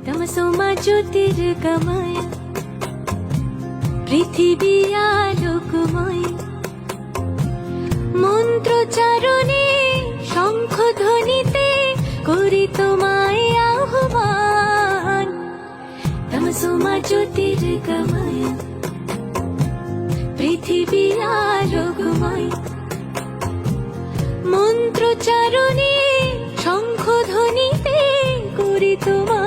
তমসোমা জ্যোতির্গময় পৃথিবী আলোকময় মন্ত্রচারণে শঙ্খধ্বনিতে করি তোমায় আহ্বান। তমসোমা জ্যোতির্গময় পৃথিবী আলোকময় মন্ত্রচারণে শঙ্খধ্বনিতে করি তোমায়